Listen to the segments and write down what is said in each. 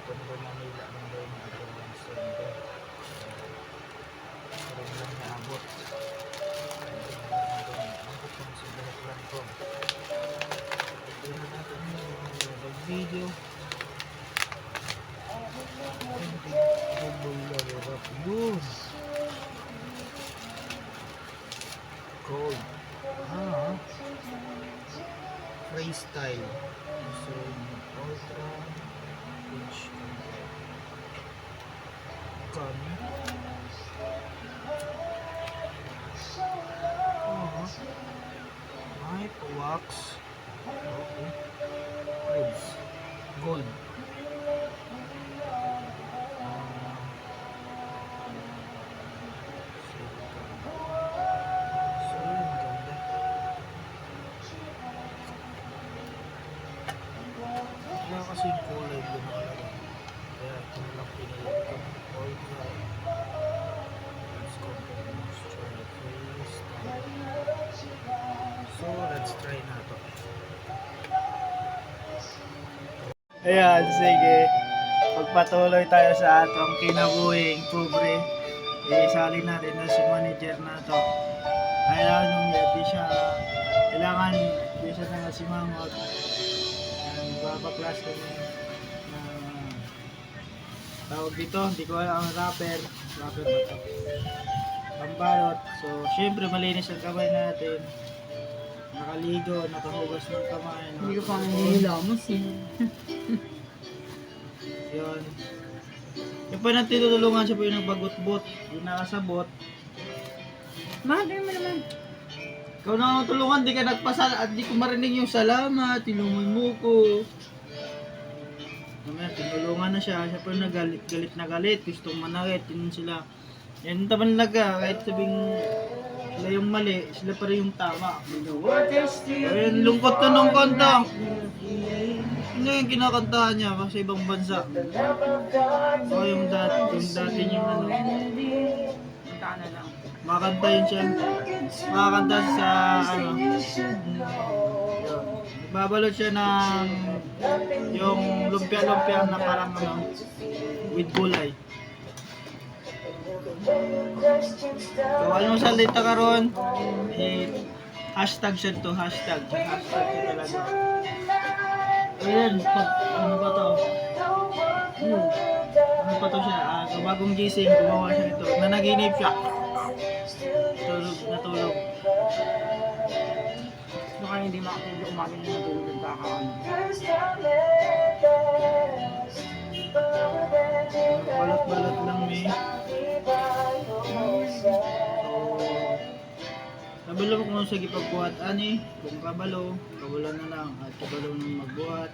Tondo, Manila man daw yung agawang sender. Karoon lang naabot. Abot lang sa lahat lang ko. Ito na natin yung mag-video. Double level up yun. Cold. Freestyle. So, ultra pitch gun. Knife wax. Okay. Reds. Gold. Wala kasi yung kulay blue na kalagay. Kaya ito na lang pinili ko. Ultra. Let's go for moisture freeze. So, let's try na to. Ayan, sige. Pagpatuloy tayo sa atong kinabuhing pobre. Isali natin na si manager na to. Kailangan nung di siya, kailangan di siya na si Mamot. Babaklas kami na tawag dito, hindi ko alam ang rapper ba to? Pambalot. So, syempre malinis ang kamay natin. Nakaligo, nakahugas ng kamay. Hindi ko pa nililamos eh. Yun. Yung pa natin tinutulungan siya po yung nagbagot-bot, yung nakasabot. Mahal mo naman. Ikaw na ako tulungan, di ka nagpasala at di ko marinig yung salamat, tinungoy mo ko. Mamaya, tinulungan na siya, siya po galit na galit, gustong manakit, yun sila. Yan taman laga, kahit sabing sila yung mali, sila pa rin yung tama. Ayun, lungkot na nung kanta. Ano yung kinakantahan niya sa ibang bansa? O yung dati yung ano. Punta na lang. Makakanta yun siya. Makakanta sa ano. Babalot siya ng yung lumpia-lumpia na parang ano, with gulay. So, ano mo salita karon? Hashtag siya to, hashtag. Hashtag siya talaga. Ayan, ano ba to? Ano pa to siya? Bagong gising, gumawa siya nito. Nanaginip siya. Natulog. Baka hindi makatulog umaga na natulog kakaano. Balot-balot lang may. Kabalo kung sa gipagbuhat ani, kung kabalo na lang at kabalo nang magbuhat.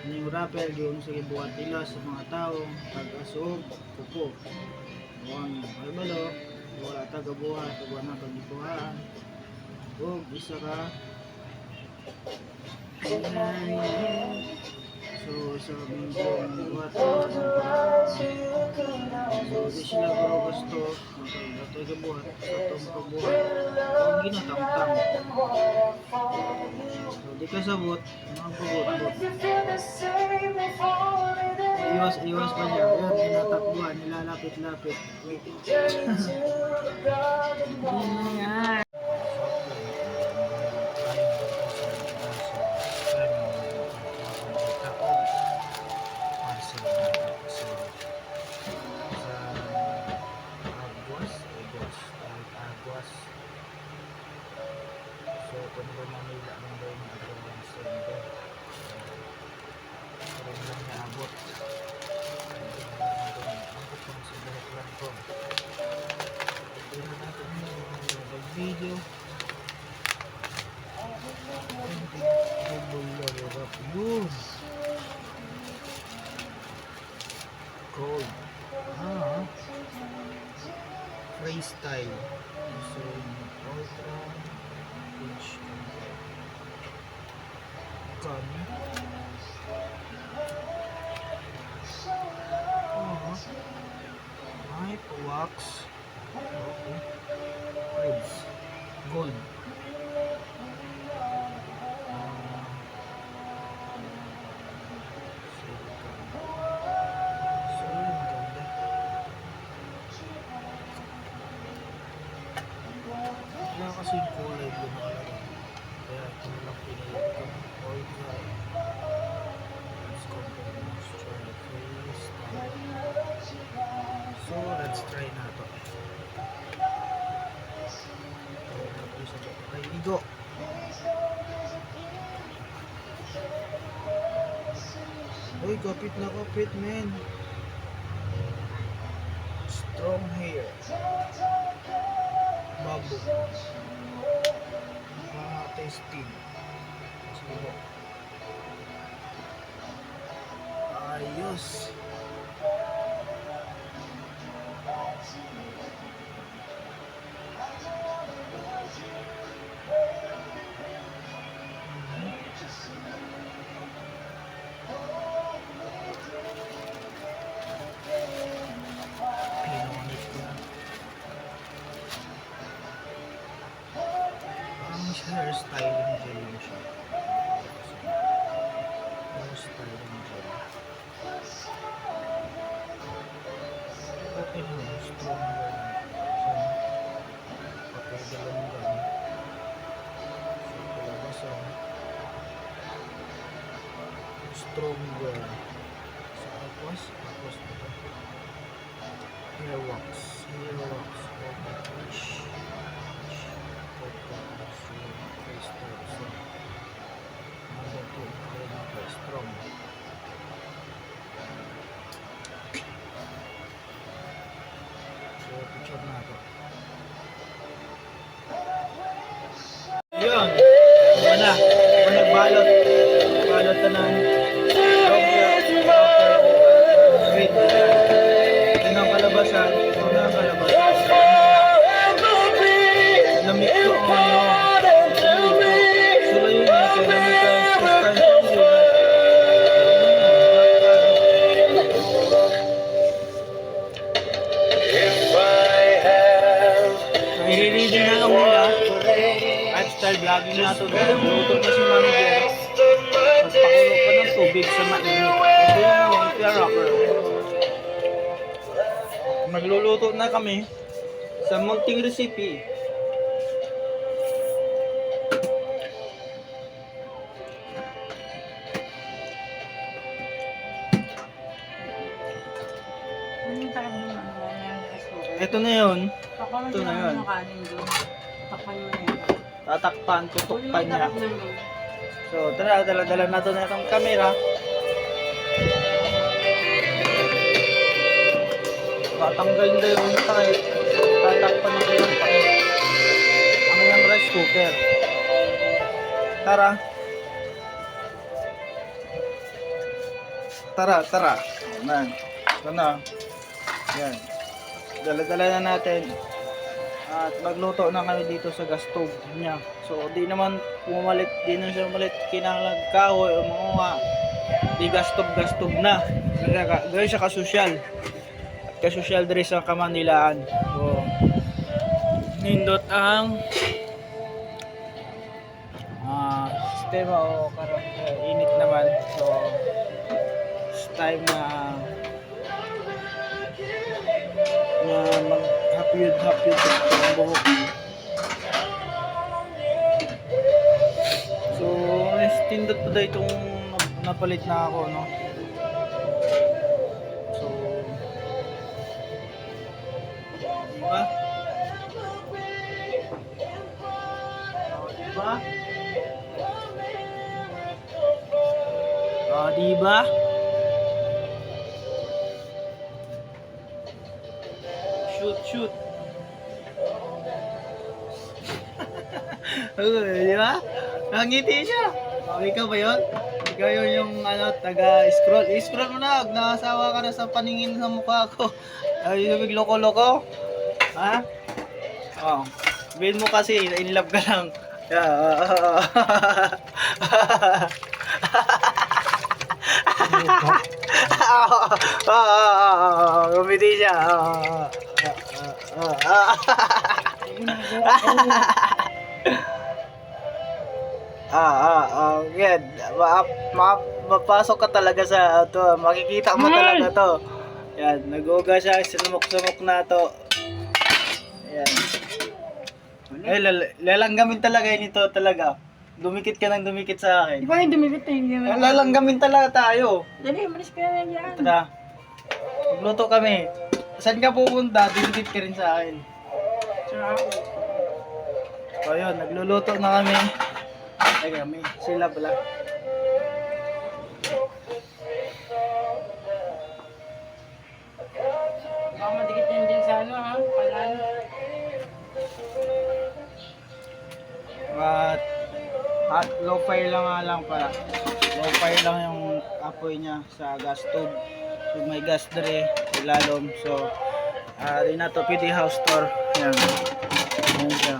Ano yung rapper, yung sa gibuhat nila sa mga tao, tag-asog, kupo. Huwag kabalo, wala taga-buhat, wala na pag-ibuhaan. Huwag isa ka. So, sa mga buhat so, di sila ko gusto ito yung buhat sa itong pagbuhat ang ginatang-tang so, di ka sabot mga pagbuhat iwas pa niya yan, tinatakbuhan, nilalapit-lapit Ayan. So, Tondo, Manila man daw yung agawang sender. Karoon lang naabot. Abot lang sa lahat lang ko. Ito na natin yung mag-video. Double level up yun. Cold. Freestyle. So, ultra pitch gun. Knife wax. Okay. Reds. Gold. kasi yung kulay blue nakalagay. Kaya ito na lang pinili ko. All dry. Let's compare the moisture, the face, so let's try na ito. Ay, igo! Uy, kapit na kapit, men. Strong hair. Bago. Testing. Sige. Ayos. Pinunit ko na. Parang hairstyling gel lang siya. Hairstyling gel. Okay naman, strong gel. Okay, dalawang gel. So, palabasan. Strong gel. Sa aquas dito. Hair wax. Hair wax. Fish. Face type. So, number 2. Very strong. So, picture na ito. Yun. Ano na. Kung nagbalot. Balot na ng wait. Yun ang kalabasan. Yun ang kalabasan. Lamig ko ang ano. Sila yun eh. Kaya lamig ka. Nire-reading na lang mula. Lifestyle vlogging na ito. Luto na si Mami Jen. Magpakulo pa ng tubig sa mainit. Ito yung lumpia rocker. Magluluto na kami sa munting recipe. Ano tayo mo na? Meron rice cooker. Ito na yun. Takpan mo Ito na siya yun. ng kanin doon. Takpan mo na yun. Tatakpan, tutukpan niya. Takpan mo na. So, tara, dala-dala na ito na itong camera. Tatanggalin na yung takip. Tatakpan na yung takip. Ang yung rice cooker. Tara. Tara. Ayan. Ito na. Yan. Dala-dala na natin. At magluto na kami dito sa gas stove niya. So, di naman siya umalit kinahanglan kahoy o mga di gas stove na. Gawin siya kasosyal. At kasosyal diri sa Kamanilaan. So, nindot ang sistema o karang init naman. So, it's time na mag-hapyod ang buhok. So, tindot pa dahil itong napalit na ako, no? So, diba? Diba? Shoot. Di ba? Nangiti siya. Ikaw ba yun? Ikaw yun yung taga-scroll. I-scroll mo na. Nakasawa ka na sa paningin sa mukha ko. Ay, yung loko-loko. Ha? Oh. Sabihin mo kasi, in love ka lang. Gumiti siya. Yan. Mapasok ka talaga sa to. Makikita mo talaga to. Yan, nag-uga siya, sinumok-sumok na to. Yan. Eh, lalanggamin talaga yun ito talaga. Dumikit ka ng dumikit sa Di akin. ba yung dumikit na hindi naman? Lalanggamin talaga tayo. Dali, malis ka na yan. Tara. Magluto kami. Saan ka pupunta? Dumikit ka rin sa akin. Tsaka ako. So yun, nagluluto na kami. Ay kami, sila pala. Baka madikit yan dyan sa ano ha, palan. At low fire lang nga lang pala. Low fire lang yung apoy niya sa gas stove. So may gas dere, ilalom. So rin na to PD house store. Yan. Yan siya.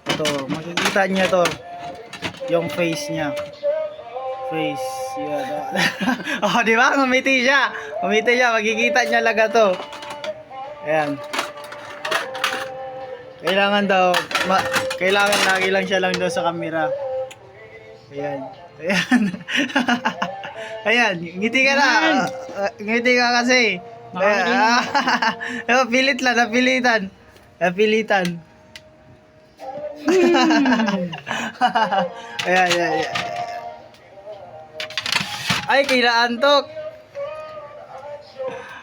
Ito, makikita niya to. Yung face niya. Face. Yan. Oh, di ba? Ngumiti siya. Ngumiti siya. Makikita niya laga to. Ayan. Kailangan daw, kailangan lagi lang siya lang daw sa camera. Ayan. Ayan. Ayan, ngiti ka na. Ngiti ka kasi. Ayan. Pilit lang, napilitan. Napilitan. Ayan, ayan, ayan. Ay, kaya antok.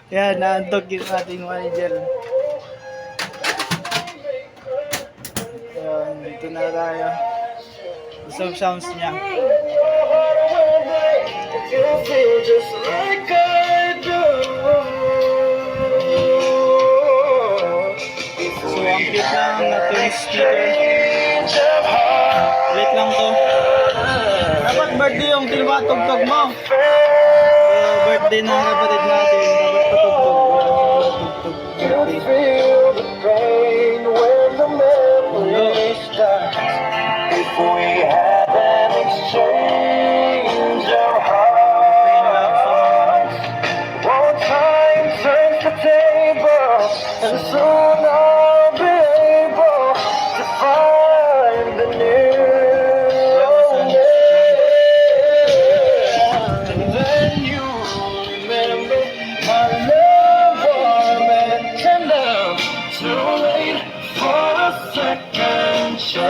Ayan, naantok yung ating manager. Ayan, dito na tayo. Isang sounds niya. So, ang cute lang natin speaker. Wait lang to. Dapat birthday yung tinatugtog mo. Birthday ng kapatid natin. Dapat patugtog. Birthday. And soon I'll be able to find the new me. And then you remember my love warm and tender. Too late for a second chance.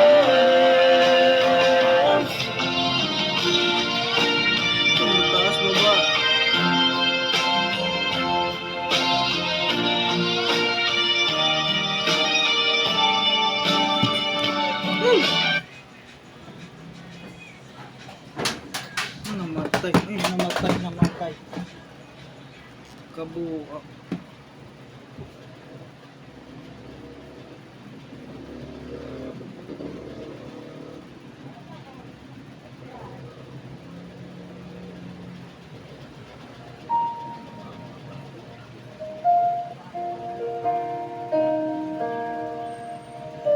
Taas baba. Namatay. Ay, namatay. Kabuo.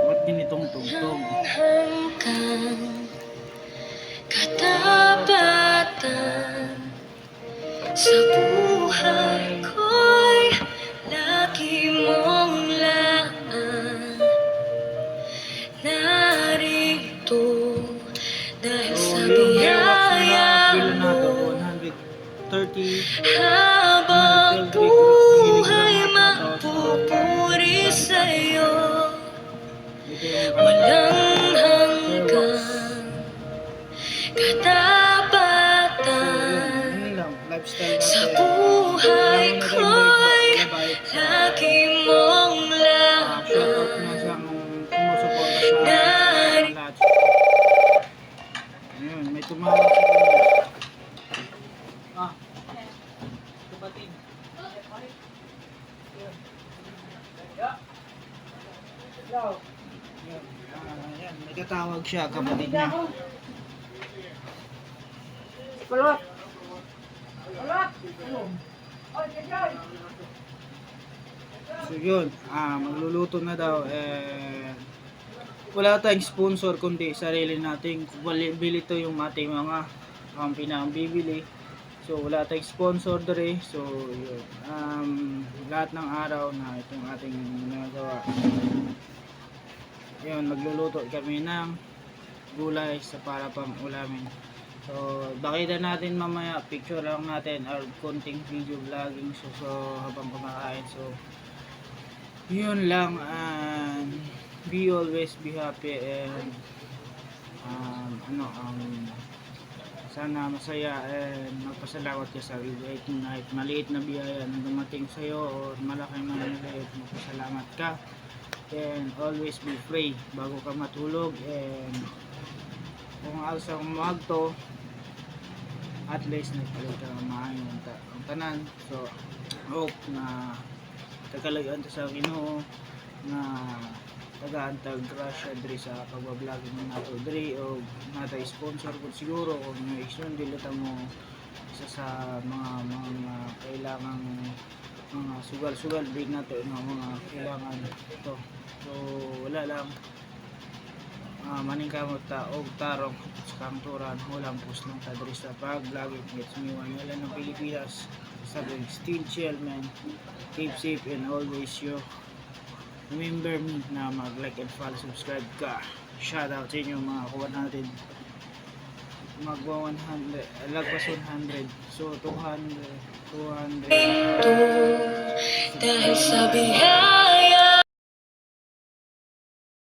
Ba't ganitong tugtog? Hanggang katapatan sa buhay ko'y lagi mong laan. Narito dahil sa biyaya mo, 130. habang buhay mapupuri sa'yo. Walang hanggang katapatan Yun lang, lifestyle sa natin. buhay ko'y lagi mong Shoutout na laan. sa sumusuporta sa lahat. Ayun, may tumawag sa kanya. Kapatid. Ayan, may katawag siya, kapatid niya. Kulot. Kulot. So yun, magluluto na daw. Wala tayong sponsor kundi sarili nating bili to yung ating mga pinambibili. So wala tayong sponsor dere. So yun, lahat ng araw na itong ating ginagawa. Yun, magluluto kami ng gulay sa para pang ulamin. So bakita natin mamaya, picture lang natin or konting video vlogging so habang kumakain. So yun lang, be always be happy and sana masaya and magpasalamat ka sa maliit na biyaya na dumating sa'yo or malaking maliit, magpasalamat ka and always be pray bago ka matulog and kung alsa kung magto at least nagpalit ka ng maayong ang tanan. So hope na tagalagaan ta sa Ginoo na tagaantag grasya diri sa pagbablogin mo nato diri o natay sponsor ko siguro kung may action dili ta mo isa sa mga kailangang mga sugal-sugal big nato mga kailangan ito. So wala lang maning kamot ta og tarong sa kanturan walang post lang ta diri sa pag-vlogging. Gets me one wala ng Pilipinas sabi still chill man, keep safe and always you remember me na mag-like and follow, subscribe ka. Shout out sa inyo mga ka-100. Magwa 100, lagpas 100. So 200. Dahil sa biyaya